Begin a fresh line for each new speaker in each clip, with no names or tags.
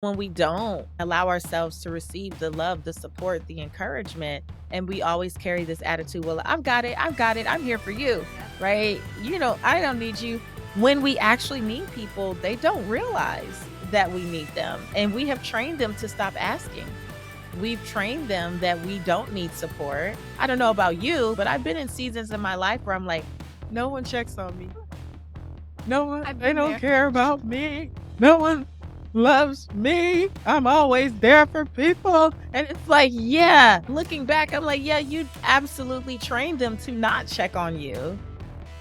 When we don't allow ourselves to receive the love, the support, the encouragement, and we always carry this attitude, well, I've got it, I'm here for you,
Yep.
right? I don't need you. When we actually need people, they don't realize that we need them. And we have trained them to stop asking. We've trained them that we don't need support. I don't know about you, but I've been in seasons in my life where I'm like, no one checks on me. No one,
I've
they
been
don't
there.
care about me. No one loves me. I'm always there for people. And it's like, yeah, looking back, I'm like, yeah, you absolutely trained them to not check on you.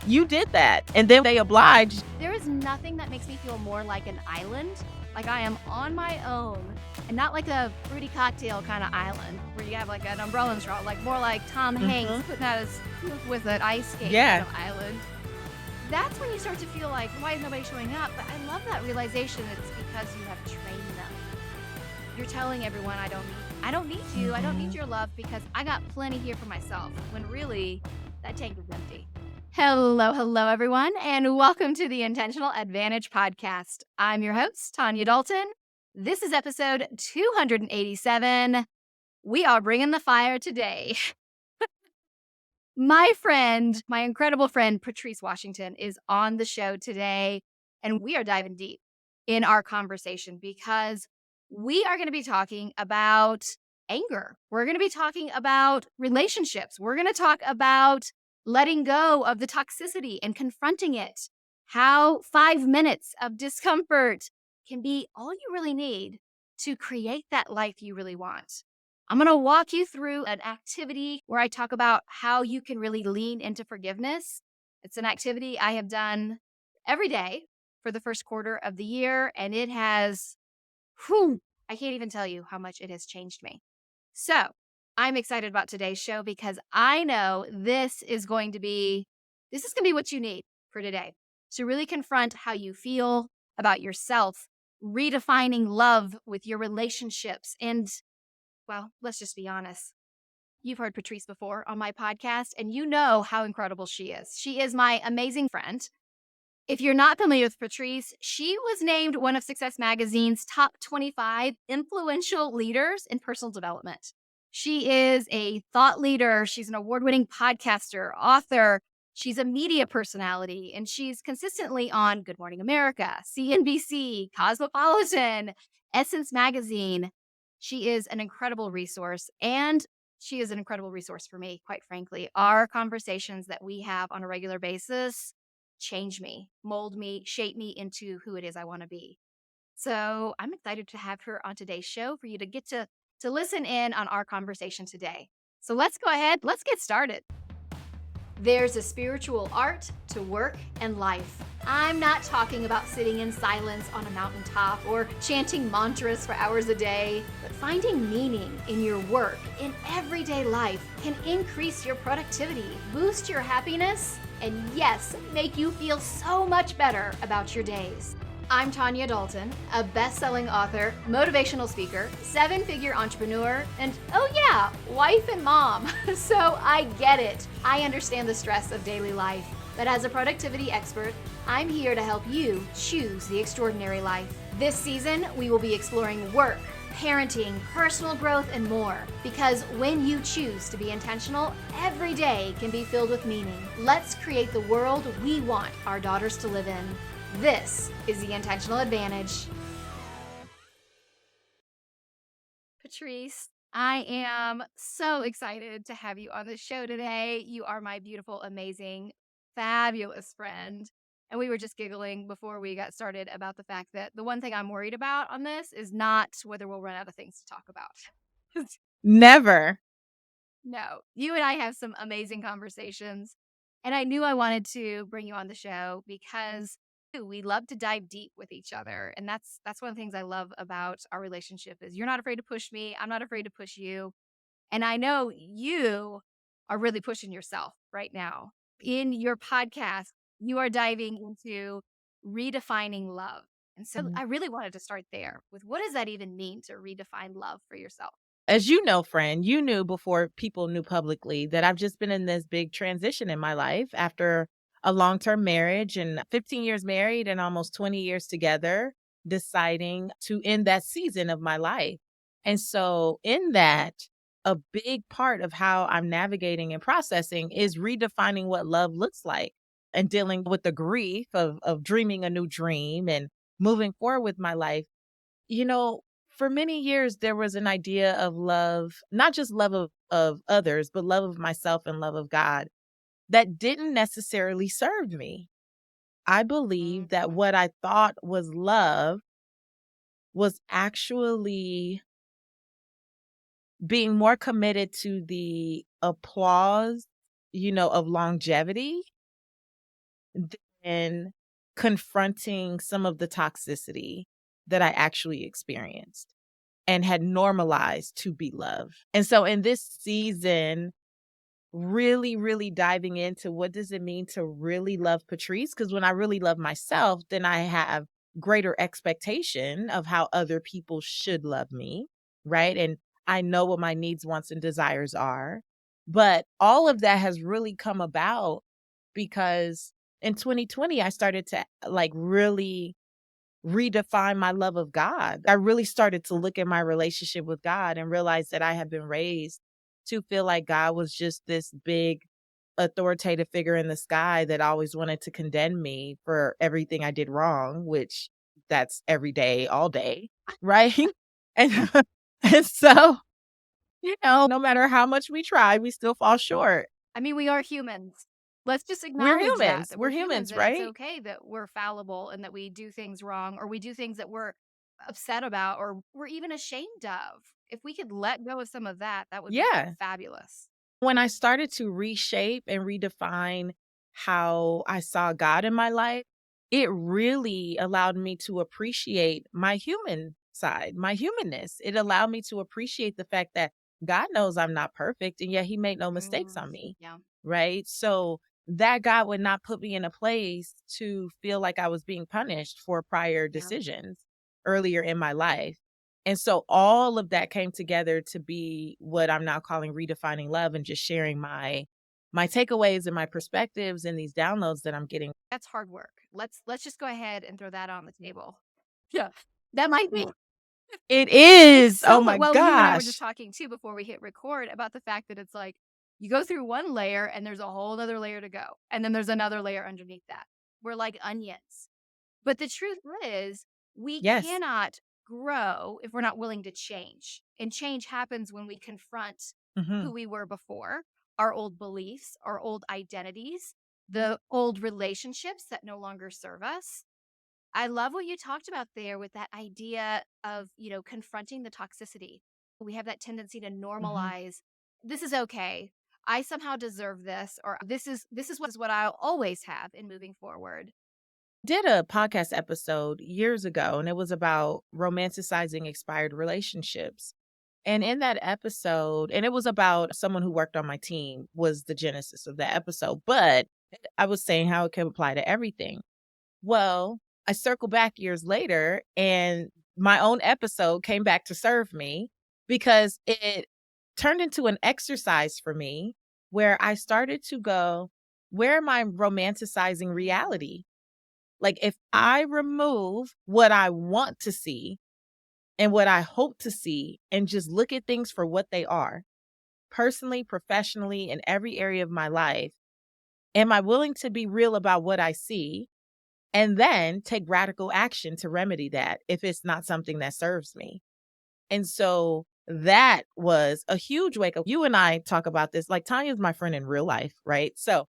You did that. And then they obliged.
There is nothing that makes me feel more like an island, like I am on my own, and not like a fruity cocktail kind of island where you have like an umbrella and straw, like more like Tom Hanks
Mhm.
putting out his tooth with an ice skate
Yeah.
kind of island. That's when you start to feel like, why is nobody showing up? But I love that realization. It's because you have trained them. You're telling everyone, I don't need you. I don't need
Mhm.
your love because I got plenty here for myself. When really, that tank is empty. Hello, everyone, and welcome to the Intentional Advantage Podcast. I'm your host, Tanya Dalton. This is episode 287. We are bringing the fire today. My friend, my incredible friend, Patrice Washington, is on the show today, and we are diving deep in our conversation because we are going to be talking about anger. We're going to be talking about relationships. We're going to talk about letting go of the toxicity and confronting it, how 5 minutes of discomfort can be all you really need to create that life you really want. I'm going to walk you through an activity where I talk about how you can really lean into forgiveness. It's an activity I have done every day for the first quarter of the year, and it has, I can't even tell you how much it has changed me. So I'm excited about today's show because I know this is going to be what you need for today to really confront how you feel about yourself, redefining love with your relationships, and well, let's just be honest. You've heard Patrice before on my podcast, and you know how incredible she is. She is my amazing friend. If you're not familiar with Patrice, she was named one of Success Magazine's top 25 influential leaders in personal development. She is a thought leader. She's an award-winning podcaster, author. She's a media personality, and she's consistently on Good Morning America, CNBC, Cosmopolitan, Essence Magazine. She is an incredible resource, and she is an incredible resource for me, quite frankly. Our conversations that we have on a regular basis change me, mold me, shape me into who it is I want to be. So I'm excited to have her on today's show for you to get to listen in on our conversation today. So let's go ahead, let's get started. There's a spiritual art to work and life. I'm not talking about sitting in silence on a mountaintop or chanting mantras for hours a day, but finding meaning in your work in everyday life can increase your productivity, boost your happiness, and yes, make you feel so much better about your days. I'm Tanya Dalton, a best-selling author, motivational speaker, 7-figure entrepreneur, and oh yeah, wife and mom. So I get it. I understand the stress of daily life. But as a productivity expert, I'm here to help you choose the extraordinary life. This season, we will be exploring work, parenting, personal growth, and more. Because when you choose to be intentional, every day can be filled with meaning. Let's create the world we want our daughters to live in. This is the Intentional Advantage. Patrice, I am so excited to have you on the show today. You are my beautiful, amazing, fabulous friend. And we were just giggling before we got started about the fact that the one thing I'm worried about on this is not whether we'll run out of things to talk about.
Never.
No, you and I have some amazing conversations. And I knew I wanted to bring you on the show because we love to dive deep with each other. And that's one of the things I love about our relationship is you're not afraid to push me. I'm not afraid to push you. And I know you are really pushing yourself right now. In your podcast, you are diving into redefining love. And so I really wanted to start there with what does that even mean to redefine love for yourself?
As you know, friend, you knew before people knew publicly that I've just been in this big transition in my life after a long-term marriage and 15 years married and almost 20 years together. deciding to end that season of my life. And so, in that, a big part of how I'm navigating and processing is redefining what love looks like and dealing with the grief of dreaming a new dream and moving forward with my life. You know, for many years, there was an idea of love, not just love of others, but love of myself and love of God that didn't necessarily serve me. I believe that
Mhm.
what I thought was love was actually being more committed to the applause, of longevity than confronting some of the toxicity that I actually experienced and had normalized to be loved. And so in this season, really, really diving into what does it mean to really love Patrice? Because when I really love myself, then I have greater expectation of how other people should love me, right? And I know what my needs, wants, and desires are. But all of that has really come about because in 2020, I started to like really redefine my love of God. I really started to look at my relationship with God and realize that I had been raised to feel like God was just this big authoritative figure in the sky that always wanted to condemn me for everything I did wrong, which that's every day, all day, right? And and so, no matter how much we try, we still fall short.
I mean, we are humans. Let's just
We're
acknowledge that,
humans.
that
We're
we're humans
humans,
and it's
right?
okay that we're fallible and that we do things wrong or we do things that we're upset about or we're even ashamed of. If we could let go of some of that, that would be
Yeah.
fabulous.
When I started to reshape and redefine how I saw God in my life, it really allowed me to appreciate my human side, my humanness. It allowed me to appreciate the fact that God knows I'm not perfect and yet he made no mistakes
Mm,
on me.
yeah.
Right. So that God would not put me in a place to feel like I was being punished for prior
Yeah.
decisions earlier in my life. And so all of that came together to be what I'm now calling redefining love and just sharing my takeaways and my perspectives and these downloads that I'm getting.
That's hard work. Let's just go ahead and throw that on the table. Yeah. That might be
It
it's
is. Oh
so
my
well, you and I were just
gosh.
talking too before we hit record about the fact that it's like you go through one layer and there's a whole other layer to go. And then there's another layer underneath that. We're like onions. But the truth is, we
Yes.
cannot grow if we're not willing to change. And change happens when we confront
Hmm.
who we were before, our old beliefs, our old identities, the old relationships that no longer serve us. I love what you talked about there with that idea of, confronting the toxicity. We have that tendency to
Hmm.
normalize this is okay. I somehow deserve this or this is what I'll always have in moving forward.
Did a podcast episode years ago and it was about romanticizing expired relationships. And in that episode, and it was about someone who worked on my team was the genesis of the episode, but I was saying how it can apply to everything. Well, I circle back years later and my own episode came back to serve me because it turned into an exercise for me where I started to go, where am I romanticizing
Mm,
reality? Like if I remove what I want to see and what I hope to see and just look at things for what they are, personally, professionally, in every area of my life, am I willing to be real about what I see and then take radical action to remedy that if it's not something that serves me? And so that was a huge wake up. You and I talk about this. Like Tanya's my friend in real life, right? So,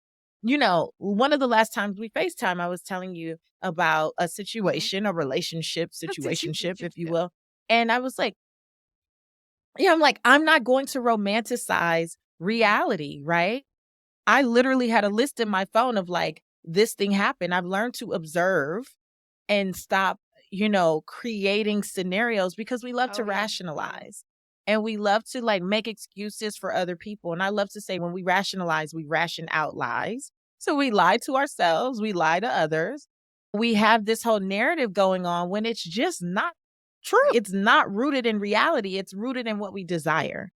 one of the last times we FaceTime, I was telling you about a
mhm.
situation, a relationship,
That's what you
situationship,
should
if you
do.
will. And I was like, yeah, I'm like, I'm not going to romanticize reality, right? I literally had a list in my phone of like, this thing happened. I've learned to observe and stop, creating scenarios because we love
Oh
to
yeah. Yeah.
rationalize and we love to like make excuses for other people. And I love to say when we rationalize, we ration out lies. So we lie to ourselves, we lie to others. We have this whole narrative going on when it's just not true. It's not rooted in reality, it's rooted in what we desire.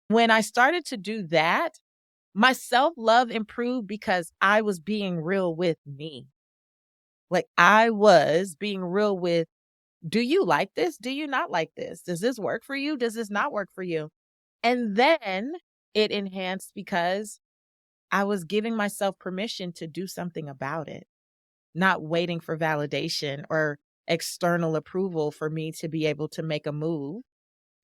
When I started to do that, my self love improved because I was being real with me. Like I was being real with Do you like this? Do you not like this? Does this work for you? Does this not work for you? And then it enhanced because I was giving myself permission to do something about it, not waiting for validation or external approval for me to be able to make a move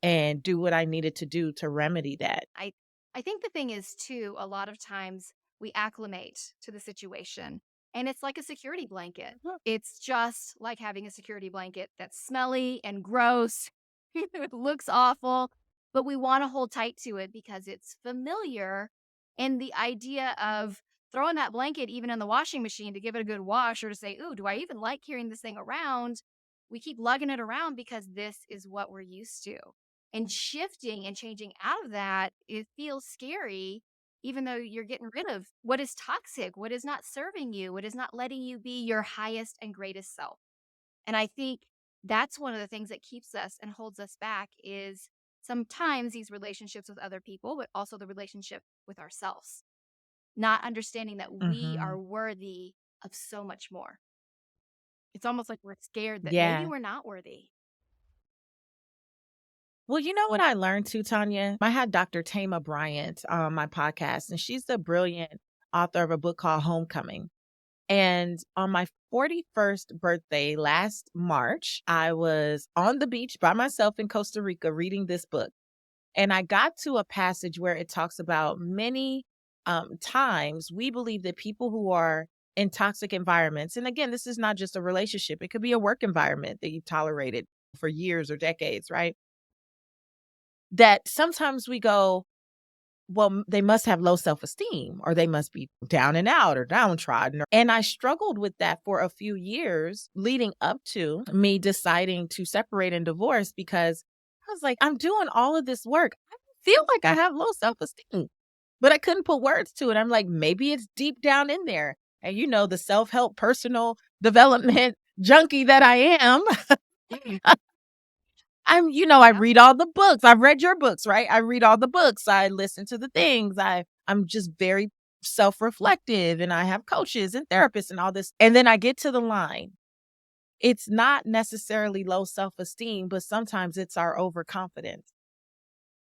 and do what I needed to do to remedy that.
I think the thing is too, a lot of times we acclimate to the situation and it's like a security blanket.
Mhm.
It's just like having a security blanket that's smelly and gross. It looks awful, but we want to hold tight to it because it's familiar. And the idea of throwing that blanket even in the washing machine to give it a good wash or to say, "Ooh, do I even like carrying this thing around?" We keep lugging it around because this is what we're used to. And shifting and changing out of that, it feels scary, even though you're getting rid of what is toxic, what is not serving you, what is not letting you be your highest and greatest self. And I think that's one of the things that keeps us and holds us back is sometimes these relationships with other people, but also the relationship with ourselves, not understanding that we are
Mhm.
worthy of so much more. It's almost like we're scared that maybe
Yeah.
we're not worthy.
Well, you know what I learned too, Tanya? I had Dr. Tama Bryant on my podcast, and she's the brilliant author of a book called Homecoming. And on my 41st birthday last March, I was on the beach by myself in Costa Rica reading this book. And I got to a passage where it talks about many times we believe that people who are in toxic environments, and again, this is not just a relationship, it could be a work environment that you've tolerated for years or decades, right? That sometimes we go, well, they must have low self-esteem or they must be down and out or downtrodden. And I struggled with that for a few years leading up to me deciding to separate and divorce because I was like, I'm doing all of this work. I feel like I have low self-esteem, but I couldn't put words to it. I'm like, maybe it's deep down in there. And the self-help personal development junkie that I am. I
Yep.
read all the books. I've read your books, right? I read all the books. I listen to the things. I'm just very self-reflective and I have coaches and therapists and all this. And then I get to the line. It's not necessarily low self-esteem, but sometimes it's our overconfidence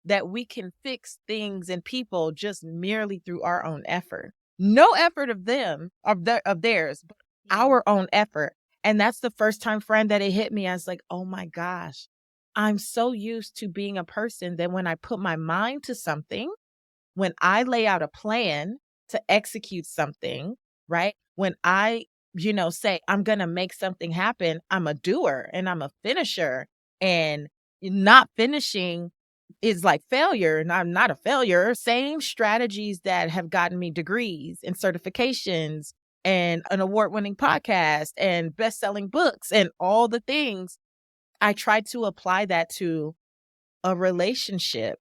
that we can fix things and people just merely through our own effort. No effort of them, of theirs, but
Yeah.
our own effort. And that's the first time, friend, that it hit me. I was like, oh my gosh, I'm so used to being a person that when I put my mind to something, when I lay out a plan to execute something, right? When I, say I'm going to make something happen, I'm a doer and I'm a finisher. And not finishing is like failure. And I'm not a failure. Same strategies that have gotten me degrees and certifications and an award winning podcast and best selling books and all the things. I tried to apply that to a relationship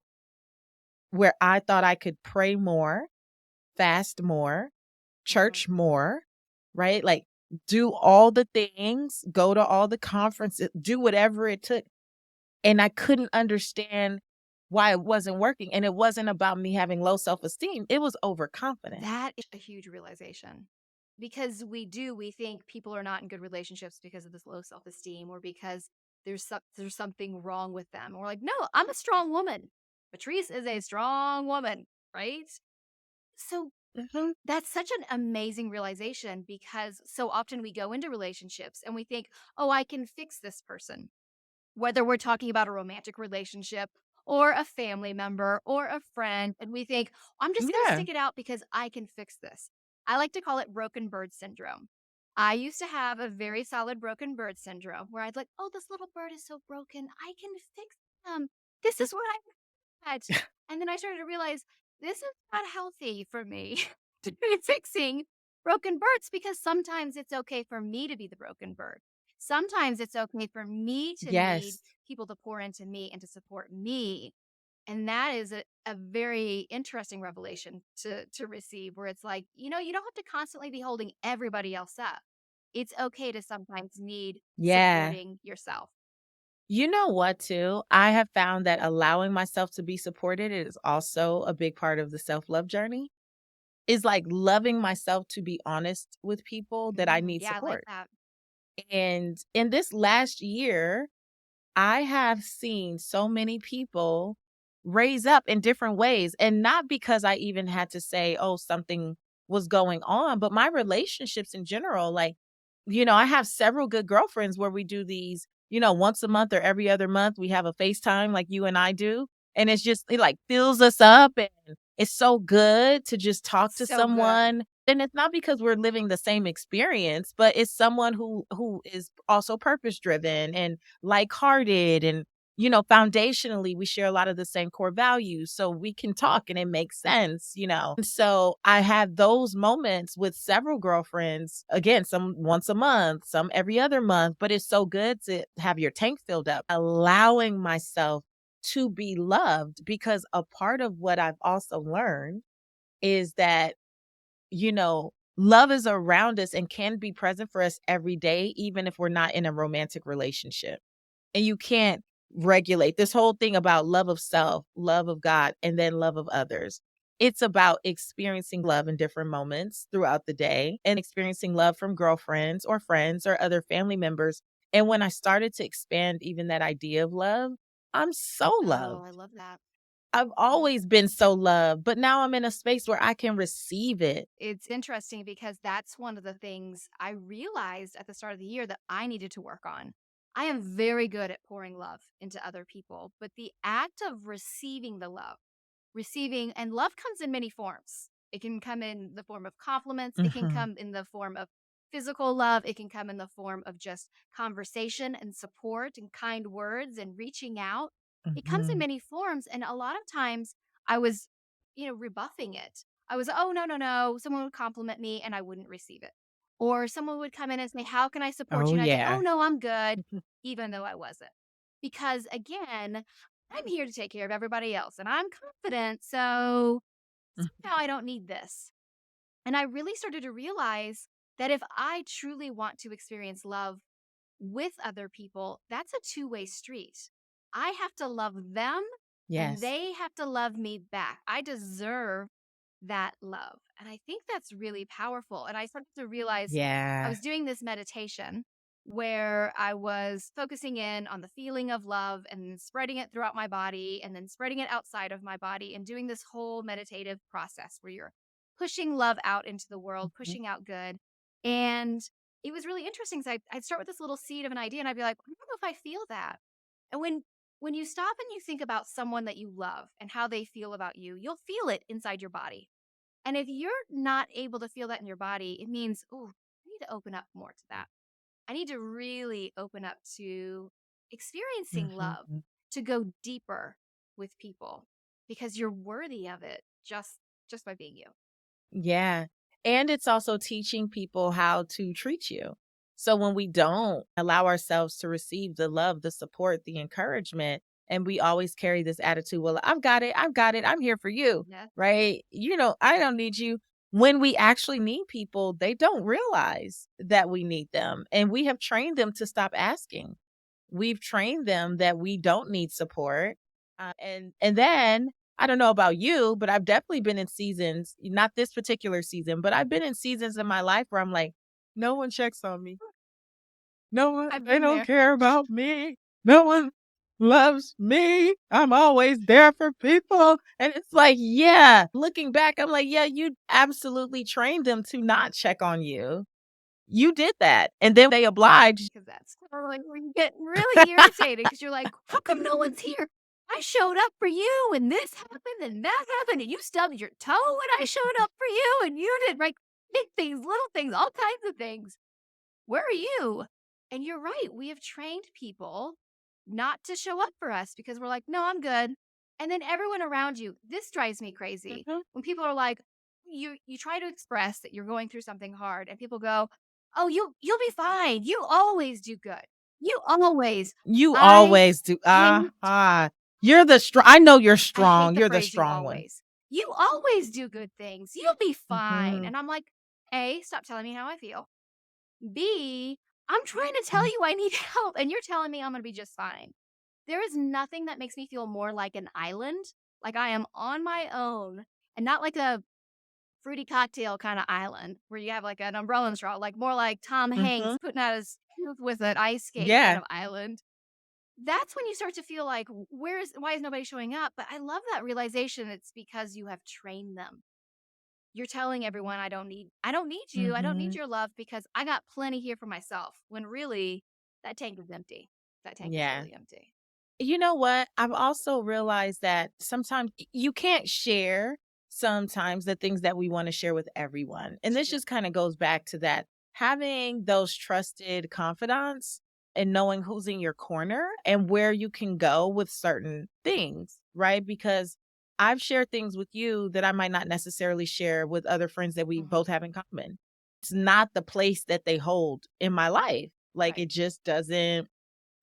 where I thought I could pray more, fast more,
Mhm.
church more, right? Like do all the things, go to all the conferences, do whatever it took. And I couldn't understand why it wasn't working. And it wasn't about me having low self esteem, it was overconfidence.
That is a huge realization because we think people are not in good relationships because of this low self-esteem or because there's something wrong with them. We're like, "No, I'm a strong woman. Patrice is a strong woman," right? So
Mhm.
that's such an amazing realization because so often we go into relationships and we think, "Oh, I can fix this person." Whether we're talking about a romantic relationship or a family member or a friend, and we think, I'm just going to
Yeah.
stick it out because I can fix this. I like to call it broken bird syndrome. I used to have a very solid broken bird syndrome where I'd like, oh, this little bird is so broken. I can fix them. This is what I had. And then I started to realize this is not healthy for me to be fixing broken birds because sometimes it's okay for me to be the broken bird. Sometimes it's okay for me to need
Yes.
people to pour into me and to support me. And that is a very interesting revelation to receive where it's like, you don't have to constantly be holding everybody else up. It's okay to sometimes need
Yeah.
supporting yourself.
You know what, too? I have found that allowing myself to be supported is also a big part of the self love journey. Is like loving myself to be honest with people that I need
Yeah, I like
support.
that.
And in this last year, I have seen so many people raise up in different ways, and not because I even had to say, "Oh, something was going on," but my relationships in general, like, I have several good girlfriends where we do these, once a month or every other month, we have a FaceTime like you and I do, and it like fills us up, and it's so good to just talk to
So good.
someone. And it's not because we're living the same experience, but it's someone who is also purpose driven and like-hearted, and foundationally we share a lot of the same core values, so we can talk and it makes sense. And so I have those moments with several girlfriends, again, some once a month, some every other month, but it's so good to have your tank filled up, allowing myself to be loved, because a part of what I've also learned is that, love is around us and can be present for us every day, even if we're not in a romantic relationship. And you can't regulate this whole thing about love of self, love of God, and then love of others. It's about experiencing love in different moments throughout the day and experiencing love from girlfriends or friends or other family members. And when I started to expand even that idea of love, I'm so
Oh, I
loved.
love that.
I've
Yeah.
always been so loved, but now I'm in a space where I can receive it.
It's interesting because that's one of the things I realized at the start of the year that I needed to work on. I am very good at pouring love into other people, but the act of receiving the love, receiving, and love comes in many forms. It can come in the form of compliments, it can
Mhm,
come in the form of physical love, it can come in the form of just conversation and support and kind words and reaching out. It comes in
mhm.
many forms. And a lot of times I was, rebuffing it. I was, oh, no, no, no. Someone would compliment me and I wouldn't receive it. Or someone would come in and say, how can I support
Oh,
you? And I'd say, oh,
yeah.
no, I'm good, even though I wasn't. Because again, I'm here to take care of everybody else and I'm confident. So somehow I don't need this. And I really started to realize that if I truly want to experience love with other people, that's a two-way street. I have to love them and
Yes.
they have to love me back. I deserve that love. And I think that's really powerful. And I started to realize I
Yeah.
was doing this meditation where I was focusing in on the feeling of love and then spreading it throughout my body and then spreading it outside of my body and doing this whole meditative process where you're pushing love out into the world,
Mhm.
pushing out good. And it was really interesting. So I'd start with this little seed of an idea and I'd be like, I don't know if I feel that. And when you stop and you think about someone that you love and how they feel about you, you'll feel it inside your body. And if you're not able to feel that in your body, it means, oh, I need to open up more to that. I need to really open up to experiencing love,
Mhm.
to go deeper with people because you're worthy of it just by being you.
Yeah. And it's also teaching people how to treat you. So when we don't allow ourselves to receive the love, the support, the encouragement, and we always carry this attitude, well, I've got it. I've got it. I'm here for you.
Yeah.
Right. I don't need you. When we actually need people, they don't realize that we need them. And we have trained them to stop asking. We've trained them that we don't need support. And then I don't know about you, but I've definitely been in seasons, not this particular season, but I've been in seasons in my life where I'm like, no one checks on me. No one,
I've
they
been
don't
there.
care about me. No one loves me. I'm always there for people. And it's like, yeah, looking back, I'm like, yeah, you absolutely trained them to not check on you. You did that. And then they obliged.
Because that's totally where you get really irritated because you're like, how come no one's here? I showed up for you and this happened and that happened and you stubbed your toe when I showed up for you and you did like big things, little things, all kinds of things. Where are you? And you're right. We have trained people not to show up for us because we're like, no, I'm good. And then everyone around you, this drives me crazy.
Mhm.
When people are like, you try to express that you're going through something hard and people go, oh, you'll be fine. You always do good. You always.
You
I
always do.
hate
You're the strong. I know you're
I hate
strong.
the
You're the
phrase you
strong one.
always. You always do good things. You'll be fine.
Mhm.
And I'm like, A, stop telling me how I feel. B, I'm trying to tell
Mm.
you I need help and you're telling me I'm going to be just fine. There is nothing that makes me feel more like an island, like I am on my own and not like a fruity cocktail kind of island where you have like an umbrella and straw, like more like Tom Hanks
Mhm.
putting out his tooth with an ice skate kind
Yeah.
of island. That's when you start to feel like, why is nobody showing up? But I love that realization. It's because you have trained them. You're telling everyone, I don't need you. I don't need
Mhm.
your love because I got plenty here for myself. When really that tank is empty. That tank is
Yeah.
really empty.
You know what? I've also realized that sometimes you can't share sometimes the things that we want to share with everyone. And
It's
this
true.
just kind of goes back to that having those trusted confidants and knowing who's in your corner and where you can go with certain things, right? Because I've shared things with you that I might not necessarily share with other friends that we
Mhm.
both have in common. It's not the place that they hold in my life. Like
Right.
it just doesn't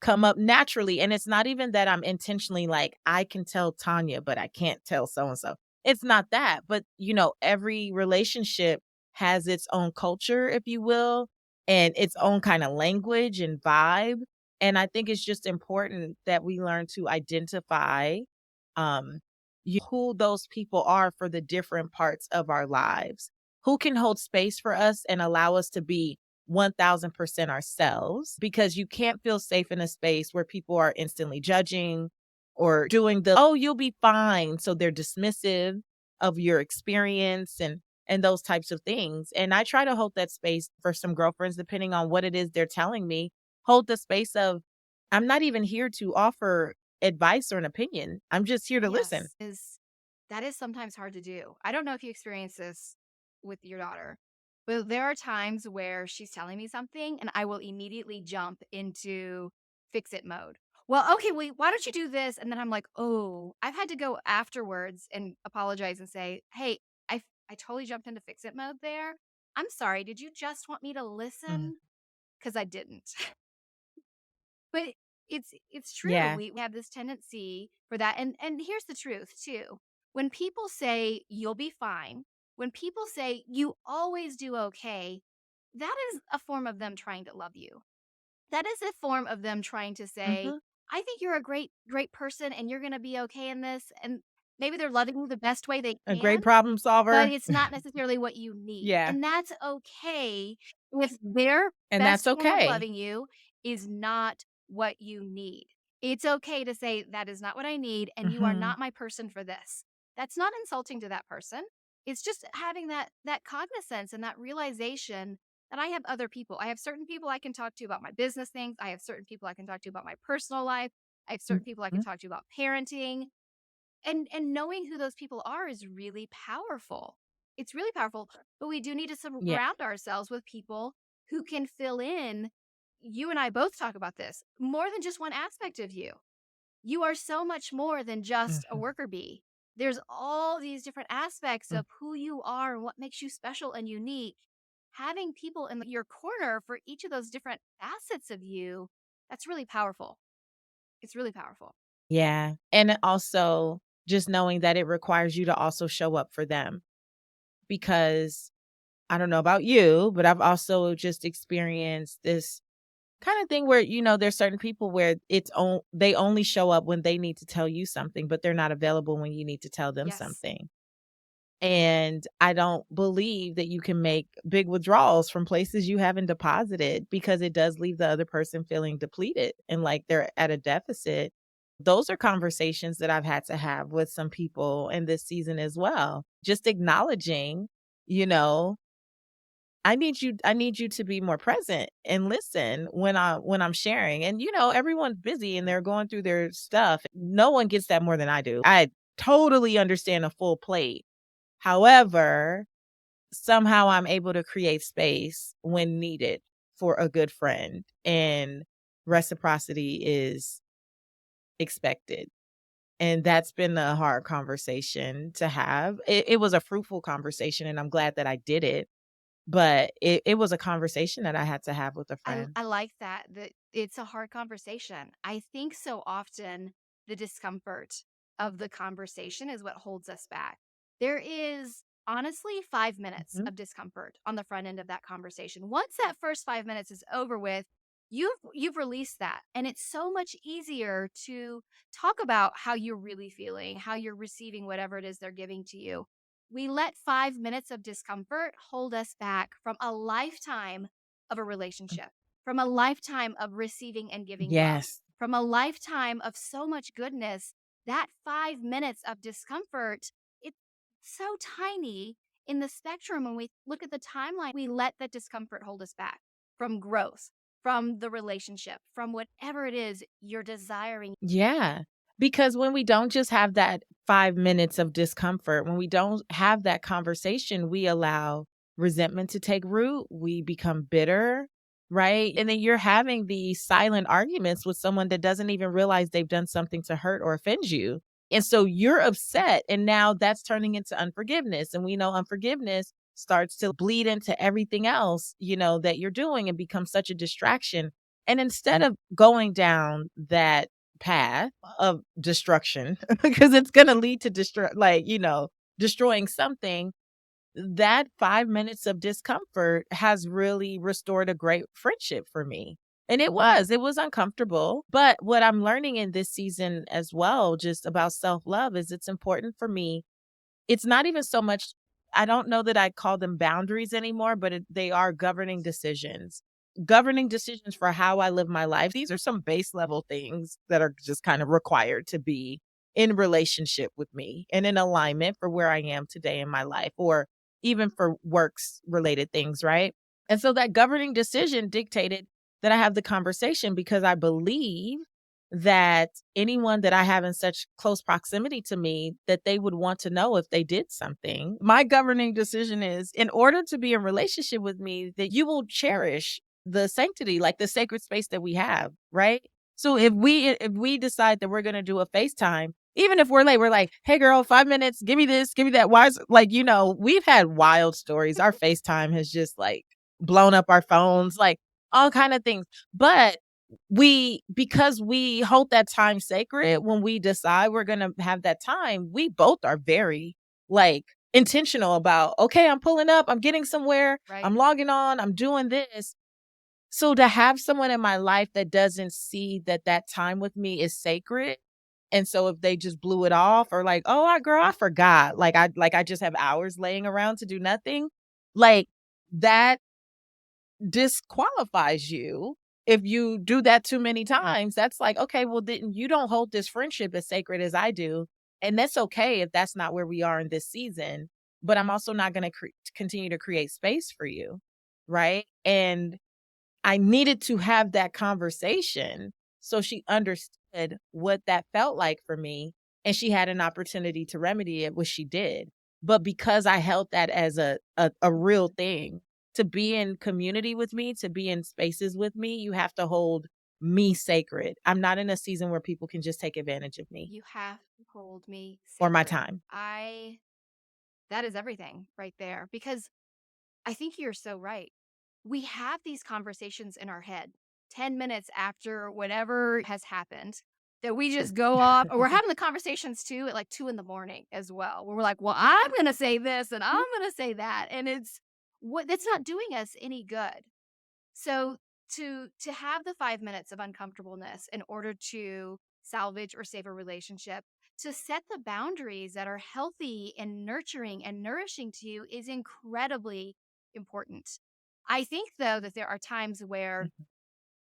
come up naturally. And it's not even that I'm intentionally like, I can tell Tanya, but I can't tell so and so. It's not that. But, every relationship has its own culture, if you will, and its own kind of language and vibe. And I think it's just important that we learn to identify who those people are for the different parts of our lives, who can hold space for us and allow us to be 1000% ourselves, because you can't feel safe in a space where people are instantly judging or doing oh, you'll be fine. So they're dismissive of your experience and those types of things. And I try to hold that space for some girlfriends, depending on what it is they're telling me, hold the space of, I'm not even here to offer advice or an opinion. I'm just here to listen.
Yes, is that is sometimes hard to do. I don't know if you experience this with your daughter, but there are times where she's telling me something and I will immediately jump into fix it mode. Well, okay, wait, why don't you do this? And then I'm like, oh, I've had to go afterwards and apologize and say, hey, I totally jumped into fix it mode there. I'm sorry. Did you just want me to
Mm.
listen? Because I didn't. But it's true.
Yeah.
We have this tendency for that. And here's the truth too. When people say you'll be fine, when people say you always do okay, that is a form of them trying to love you. That is a form of them trying to say,
Hmm.
I think you're a great person and you're going to be okay in this, and maybe they're loving you the best way they
A
can,
great problem
but
solver.
it's not necessarily what you need.
Yeah.
And that's okay if their
And that's
best form of
okay.
loving you is not what you need. It's okay to say, that is not what I need, and you are
Hmm.
not my person for this. That's not insulting to that person. It's just having that cognizance and that realization that I have other people. I have certain people I can talk to about my business things. I have certain people I can talk to about my personal life. I have certain people I can
Hmm.
talk to about parenting, and knowing who those people are is really powerful. It's really powerful, but we do need to
Yeah.
surround ourselves with people who can fill in. You and I both talk about this, more than just one aspect of you. You are so much more than just a
Hmm.
worker bee. There's all these different aspects of who you are and what makes you special and unique. Having people in your corner for each of those different facets of you, that's really powerful. It's really powerful.
Yeah. And also just knowing that it requires you to also show up for them, because I don't know about you, but I've also just experienced this kind of thing where, there's certain people where they only show up when they need to tell you something, but they're not available when you need to tell them
Yes.
something. And I don't believe that you can make big withdrawals from places you haven't deposited, because it does leave the other person feeling depleted and like they're at a deficit. Those are conversations that I've had to have with some people in this season as well. Just acknowledging, you know, I need you to be more present and listen when I'm sharing. And everyone's busy and they're going through their stuff. No one gets that more than I do. I totally understand a full plate. However, somehow I'm able to create space when needed for a good friend, and reciprocity is expected. And that's been a hard conversation to have. It was a fruitful conversation, and I'm glad that I did it. But it was a conversation that I had to have with a friend.
I like that it's a hard conversation. I think so often the discomfort of the conversation is what holds us back. There is honestly 5 minutes
Mhm.
of discomfort on the front end of that conversation. Once that first 5 minutes is over with, you've released that, and it's so much easier to talk about how you're really feeling, how you're receiving whatever it is they're giving to you. We let 5 minutes of discomfort hold us back from a lifetime of a relationship, from a lifetime of receiving and giving love,
Yes.
from a lifetime of so much goodness. That 5 minutes of discomfort, it's so tiny in the spectrum. When we look at the timeline, we let that discomfort hold us back from growth, from the relationship, from whatever it is you're desiring.
Yeah. Because when we don't just have that 5 minutes of discomfort, when we don't have that conversation, we allow resentment to take root. We become bitter, right? And then you're having these silent arguments with someone that doesn't even realize they've done something to hurt or offend you. And so you're upset. And now that's turning into unforgiveness. And we know unforgiveness starts to bleed into everything else, that you're doing and becomes such a distraction. And instead of going down that path of destruction because it's going to lead to destroying something, that 5 minutes of discomfort has really restored a great friendship for me. And it was uncomfortable, but what I'm learning in this season as well just about self-love is it's important for me. It's not even so much, I don't know that I call them boundaries anymore, but they are governing decisions. Governing decisions for how I live my life. These are some base level things that are just kind of required to be in relationship with me and in alignment for where I am today in my life, or even for works related things, right? And so that governing decision dictated that I have the conversation because I believe that anyone that I have in such close proximity to me, that they would want to know if they did something. My governing decision is, in order to be in relationship with me, that you will cherish the sanctity, like the sacred space that we have, right? So if we decide that we're gonna do a FaceTime, even if we're late, we're like, hey girl, 5 minutes, give me this, give me that. Why is like, we've had wild stories. Our FaceTime has just like blown up our phones, like all kind of things. But because we hold that time sacred, when we decide we're going to have that time, we both are very like intentional about, okay, I'm pulling up, I'm getting somewhere,
Right.
I'm logging on, I'm doing this. So to have someone in my life that doesn't see that that time with me is sacred, and so if they just blew it off or like, oh, girl, I forgot, like I just have hours laying around to do nothing, like that disqualifies you. If you do that too many times, that's like, okay, well, then you don't hold this friendship as sacred as I do. And that's okay if that's not where we are in this season. But I'm also not going to continue to create space for you. Right. And I needed to have that conversation so she understood what that felt like for me, and she had an opportunity to remedy it, which she did. But because I held that as a real thing, to be in community with me, to be in spaces with me, you have to hold me sacred. I'm not in a season where people can just take advantage of me
You have to hold me
or my
sacred.
time.
That is everything right there, because I think you're so right. We have these conversations in our head 10 minutes after whatever has happened, that we just go off, or we're having the conversations too at like 2 in the morning as well, where we're like, well, I'm going to say this and I'm going to say that. And it's not doing us any good. So to have the 5 minutes of uncomfortableness in order to salvage or save a relationship, to set the boundaries that are healthy and nurturing and nourishing to you is incredibly important. I think though that there are times where
Mhm,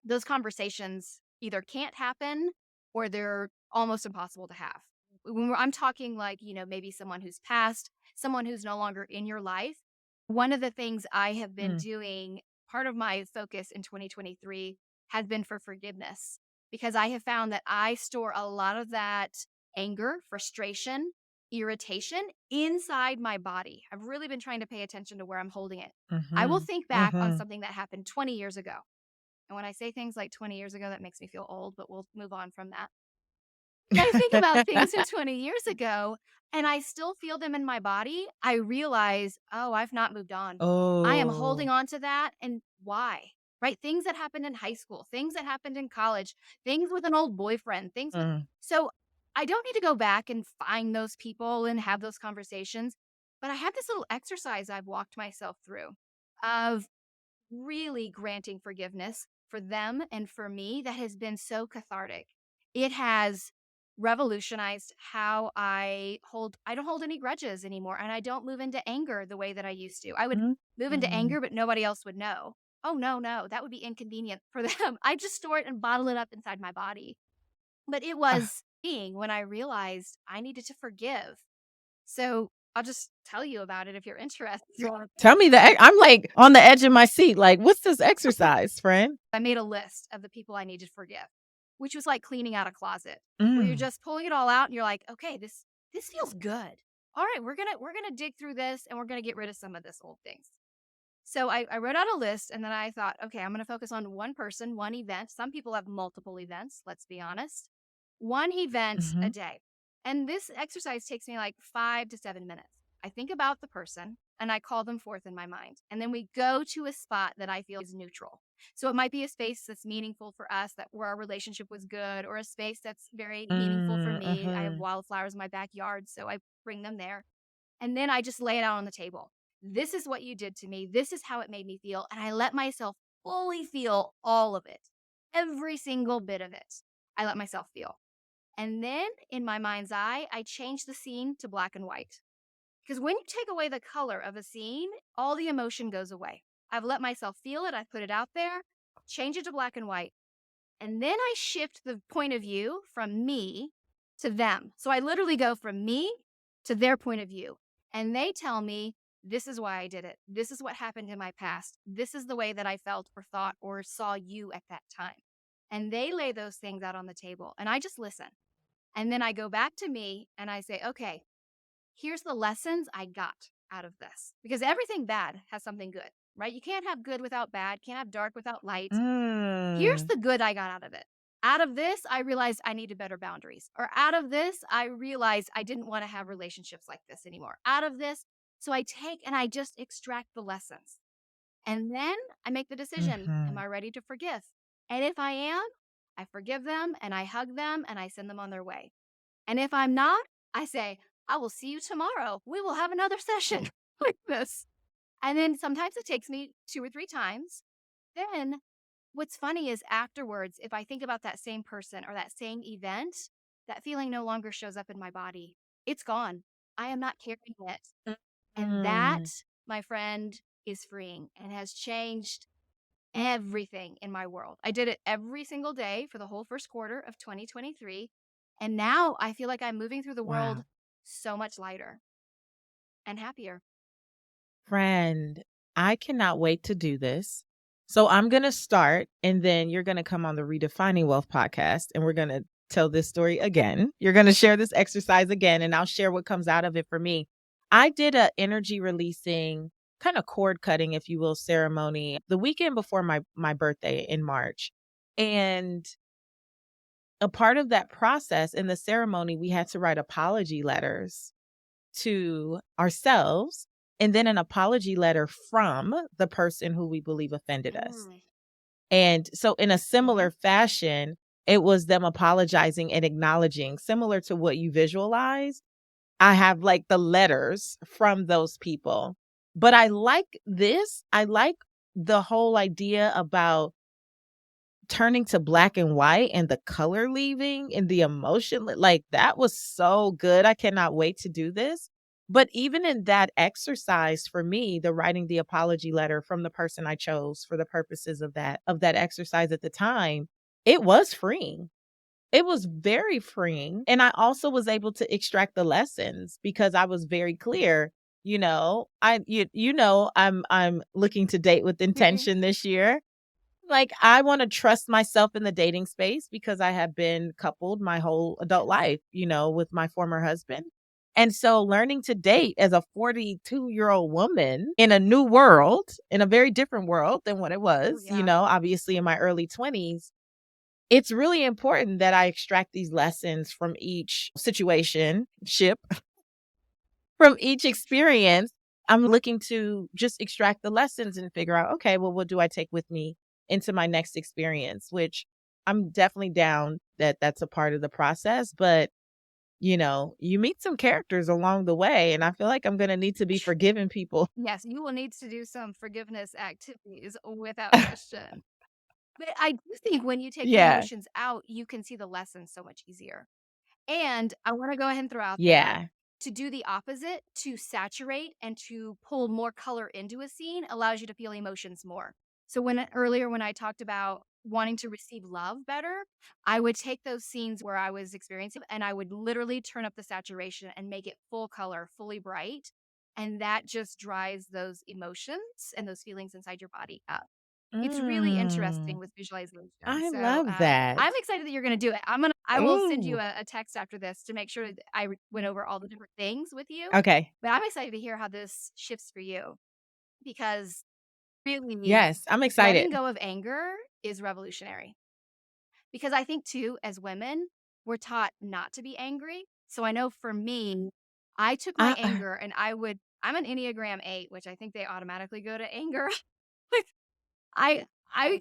those conversations either can't happen or they're almost impossible to have. I'm talking like, maybe someone who's passed, someone who's no longer in your life. One of the things I have been
mm,
doing, part of my focus in 2023 has been for forgiveness, because I have found that I store a lot of that anger, frustration, irritation inside my body. I've really been trying to pay attention to where I'm holding it. I will
mhm,
think back on
mhm.
something that happened 20 years ago, and when I say things like 20 years ago, that makes me feel old, but we'll move on from that. I think about things from 20 years ago and I still feel them in my body. I realize, oh, I've not moved on. I am holding
Oh.
on to that. And why? Right? Things that happened in high school, things that happened in college, things with an old boyfriend, things with.
Mm,
So I don't need to go back and find those people and have those conversations. But I have this little exercise I've walked myself through of really granting forgiveness for them and for me that has been so cathartic. It has revolutionized how I don't hold any grudges anymore, and I don't move into anger the way that I used to. I would move into
Mm.
anger, but nobody else would know. Oh, no, no, that would be inconvenient for them. I just store it and bottle it up inside my body. But it
Ah,
was being when I realized I needed to forgive. So I'll just tell you about it if you're interested.
tell me that. I'm like on the edge of my seat. Like, what's this exercise, friend?
I made a list of the people I need to forgive, which was like cleaning out a closet where you're
Mm.
just pulling it all out and you're like, okay, this feels good. All right, we're gonna dig through this and we're gonna get rid of some of this old things. So I wrote out a list and then I thought, okay, I'm gonna focus on one person, one event. Some people have multiple events, let's be honest. One event a
Mhm.
day. And this exercise takes me like 5 to 7 minutes. I think about the person and I call them forth in my mind. And then we go to a spot that I feel is neutral. So it might be a space that's meaningful for us, that where our relationship was good, or a space that's very meaningful for
Mm,
me. I have
mhm.
wildflowers in my backyard, so I bring them there. And then I just lay it out on the table. This is what you did to me. This is how it made me feel. And I let myself fully feel all of it, every single bit of it. I let myself feel. And then in my mind's eye, I change the scene to black and white. Because when you take away the color of a scene, all the emotion goes away. I've let myself feel it. I put it out there, change it to black and white. And then I shift the point of view from me to them. So I literally go from me to their point of view. And they tell me, this is why I did it. This is what happened in my past. This is the way that I felt or thought or saw you at that time. And they lay those things out on the table. And I just listen. And then I go back to me and I say, okay, here's the lessons I got out of this. Because everything bad has something good, right? You can't have good without bad, can't have dark without light. Here's
Mm.
the good I got out of it. Out of this, I realized I needed better boundaries. Or out of this, I realized I didn't want to have relationships like this anymore. Out of this, so I take and I just extract the lessons. And then I make the decision, am
Mhm.
I ready to forgive? And if I am, I forgive them and I hug them and I send them on their way. And if I'm not, I say, I will see you tomorrow. We will have another session like this. And then sometimes it takes me 2 or 3 times. Then what's funny is afterwards, if I think about that same person or that same event, that feeling no longer shows up in my body. It's gone. I am not carrying it. And that,
Mm.
my friend, is freeing and has changed everything in my world. I did it every single day for the whole first quarter of 2023. And now I feel like I'm moving through the world
Wow.
so much lighter and happier.
Friend, I cannot wait to do this. So I'm going to start, and then you're going to come on the Redefining Wealth podcast, and we're going to tell this story again. You're going to share this exercise again, and I'll share what comes out of it for me. I did a energy releasing, kind of cord cutting, if you will, ceremony the weekend before my birthday in March. And a part of that process in the ceremony, we had to write apology letters to ourselves and then an apology letter from the person who we believe offended us.
Mm.
And so, in a
Hmm.
similar fashion, it was them apologizing and acknowledging, similar to what you visualize. I have like the letters from those people. But I like this. I like the whole idea about turning to black and white and the color leaving and the emotion, like, that was so good. I cannot wait to do this. But even in that exercise for me, the writing the apology letter from the person I chose for the purposes of that exercise at the time, it was freeing. It was very freeing. And I also was able to extract the lessons because I was very clear, I'm looking to date with
Hmm.
intention this year. Like, I wanna trust myself in the dating space because I have been coupled my whole adult
Yes.
life, with my former husband. And so learning to date as a 42-year-old woman in a new world, in a very different world than what it
Oh,
was,
yeah.
obviously in my early 20s, it's really important that I extract these lessons from each situation ship from each experience. I'm looking to just extract the lessons and figure out, okay, well, what do I take with me into my next experience? Which I'm definitely down that that's a part of the process. But, you meet some characters along the way. And I feel like I'm going to need to be forgiving people.
Yes, you will need to do some forgiveness activities without question. But I do think when you take the
Yeah.
emotions out, you can see the lessons so much easier. And I want to go ahead and throw out there
Yeah.
to do the opposite, to saturate and to pull more color into a scene allows you to feel emotions more. So when I talked about wanting to receive love better, I would take those scenes where I was experiencing and I would literally turn up the saturation and make it full color, fully bright. And that just drives those emotions and those feelings inside your body up. It's really interesting
Mm,
with visualization.
I
So,
love that.
I'm excited that you're gonna do it. I will send you
Ooh,
a text after this to make sure that went over all the different things with you,
okay.
but I'm excited to hear how this shifts for you because really
Yes, I'm excited.
letting go of anger is revolutionary. Because I think too, as women, we're taught not to be angry. So I know for me, I took my
Uh,
anger and I'm an Enneagram 8, which I think they automatically go to anger. I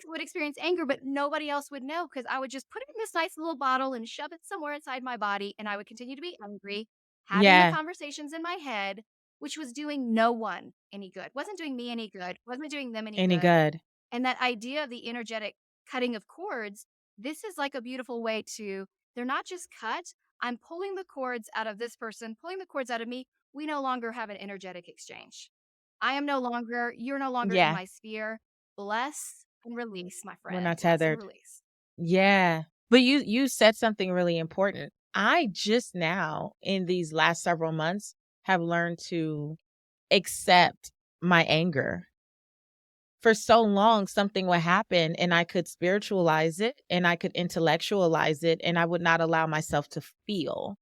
would experience anger, but nobody else would know because I would just put it in this nice little bottle and shove it somewhere inside my body, and I would continue to be angry, having the
yeah,
conversations in my head, which was doing no one any good. Wasn't doing me any good, wasn't doing them any
any
good.
good.
And that idea of the energetic cutting of cords, this is like a beautiful way to they're not just cut, I'm pulling the cords out of this person, pulling the cords out of me. We no longer have an energetic exchange. You're no longer in
Yeah,
my sphere. Bless and release, my
we're
friend.
not
Bless and
tethered.
release.
Yeah. But you said something really important. I just now in these last several months have learned to accept my anger. For so long something would happen and I could spiritualize it and I could intellectualize it and I would not allow myself to feel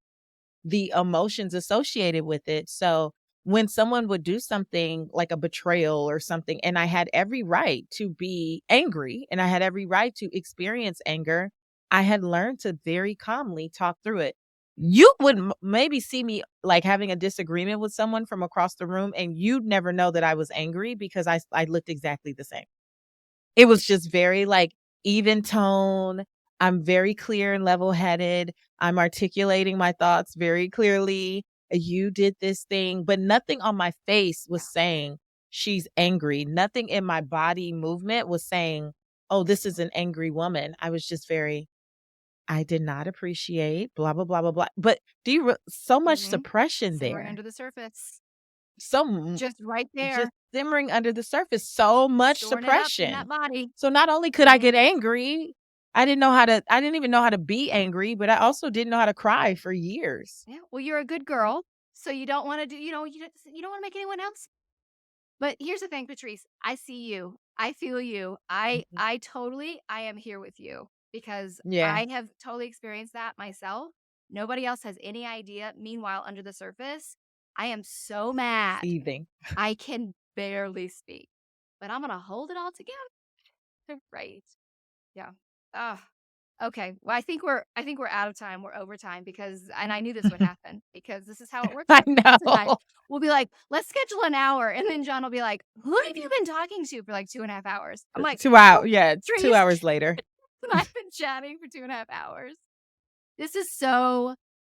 the emotions associated with it. So when someone would do something like a betrayal or something, and I had every right to be angry and I had every right to experience anger, I had learned to very calmly talk through it. You would maybe see me like having a disagreement with someone from across the room, and you'd never know that I was angry because I looked exactly the same. It was just very, like, even tone. I'm very clear and level-headed. I'm articulating my thoughts very clearly. "You did this thing," but nothing on my face
Yeah.
was saying, "She's angry." Nothing in my body movement was saying, "Oh, this is an angry woman." I was just very, "I did not appreciate blah, blah, blah, blah, blah." But do you re so much
Hmm.
suppression
Simmering
there.
under the surface.
So
Just right
just
there.
simmering under the surface, so much
Storing it up in that
suppression.
body.
So not only could I
Hmm.
get angry, I didn't even know how to be angry, but I also didn't know how to cry for years.
Yeah. Well, you're a good girl. So you don't want to do, you don't want to make anyone else. But here's the thing, Patrice, I see you. I feel you.
Mhm.
I am here with you because
Yeah,
I have totally experienced that myself. Nobody else has any idea. Meanwhile, under the surface, I am so mad.
seething.
I can barely speak. But I'm gonna hold it all together. Right. Yeah. Ah. Okay. Well, I think we're out of time. We're over time because and I knew this would happen because this is how it works
I
with Patrice and I.
know.
We'll be like, let's schedule an hour. And then John will be like, who have you been talking to for like 2.5 hours? I'm like,
2 hour
oh,
yeah, 2
Patrice.
hours later.
And I've been chatting for 2.5 hours. This is so,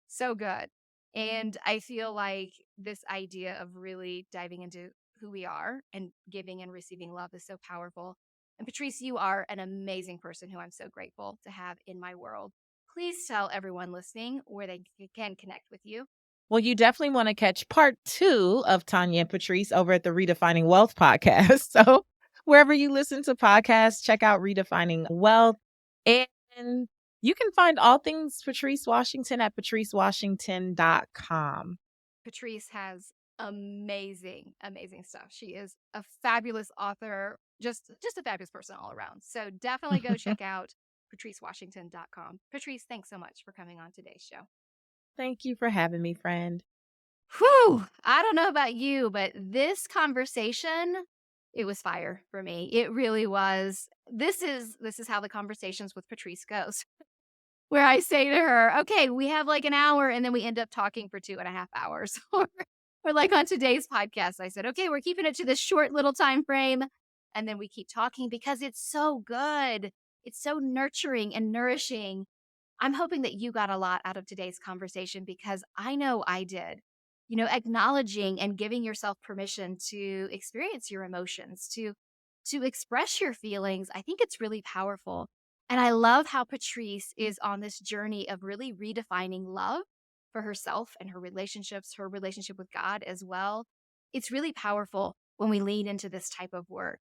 so good. And I feel like this idea of really diving into who we are and giving and receiving love is so powerful. And Patrice, you are an amazing person who I'm so grateful to have in my world. Please tell everyone listening where they can connect with you.
Well, you definitely wanna catch part 2 of Tanya and Patrice over at the Redefining Wealth podcast. So, wherever you listen to podcasts, check out Redefining Wealth, and you can find all things Patrice Washington at patricewashington.com.
Patrice has amazing, amazing stuff. She is a fabulous author, just a fabulous person all around. So definitely go check out patricewashington.com. Patrice, thanks so much for coming on today's show.
Thank you for having me, friend.
Whew! I don't know about you, but this conversation, it was fire for me. It really was. This is how the conversations with Patrice goes. Where I say to her, okay, we have like an hour, and then we end up talking for 2.5 hours. Or like on today's podcast, I said, okay, we're keeping it to this short little time frame. And then we keep talking because it's so good. It's so nurturing and nourishing. I'm hoping that you got a lot out of today's conversation because I know I did. Acknowledging and giving yourself permission to experience your emotions, to express your feelings. I think it's really powerful. And I love how Patrice is on this journey of really redefining love for herself and her relationships, her relationship with God as well. It's really powerful when we lean into this type of work.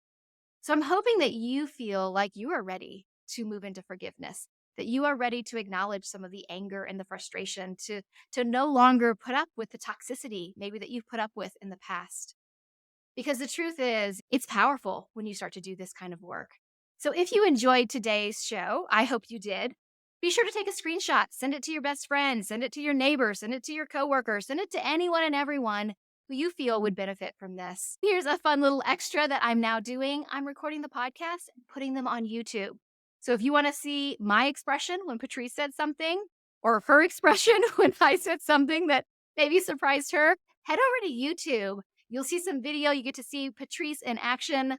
So I'm hoping that you feel like you are ready to move into forgiveness, that you are ready to acknowledge some of the anger and the frustration, to no longer put up with the toxicity maybe that you've put up with in the past. Because the truth is, it's powerful when you start to do this kind of work. So if you enjoyed today's show, I hope you did. Be sure to take a screenshot, send it to your best friend, send it to your neighbor, send it to your coworker, send it to anyone and everyone who you feel would benefit from this. Here's a fun little extra that I'm now doing. I'm recording the podcast and putting them on YouTube. So if you want to see my expression when Patrice said something, or her expression when I said something that maybe surprised her, head over to YouTube. You'll see some video. You get to see Patrice in action.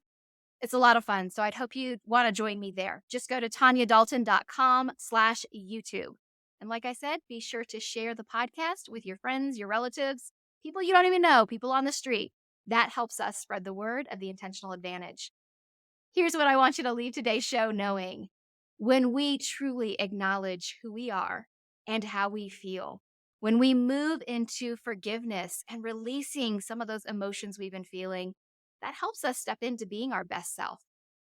It's a lot of fun. So I'd hope you want to join me there. Just go to tanyadalton.com/YouTube. And like I said, be sure to share the podcast with your friends, your relatives, people you don't even know, people on the street. That helps us spread the word of the intentional advantage. Here's what I want you to leave today's show knowing. When we truly acknowledge who we are and how we feel, when we move into forgiveness and releasing some of those emotions we've been feeling, that helps us step into being our best self.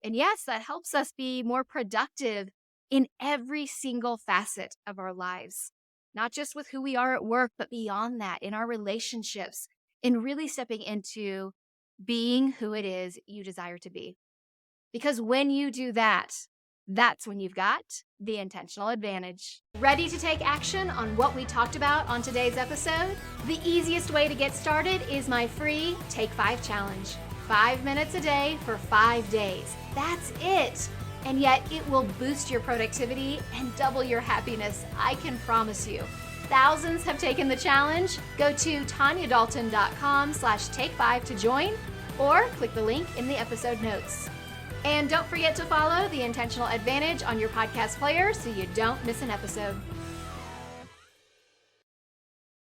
And yes, that helps us be more productive in every single facet of our lives, not just with who we are at work, but beyond that, in our relationships, in really stepping into being who it is you desire to be. Because when you do that, that's when you've got the intentional advantage. Ready to take action on what we talked about on today's episode? The easiest way to get started is my free Take 5 challenge. 5 minutes a day for 5 days. That's it. And yet it will boost your productivity and double your happiness, I can promise you. Thousands have taken the challenge. Go to tanyadalton.com/take5 to join, or click the link in the episode notes. And don't forget to follow The Intentional Advantage on your podcast player so you don't miss an episode.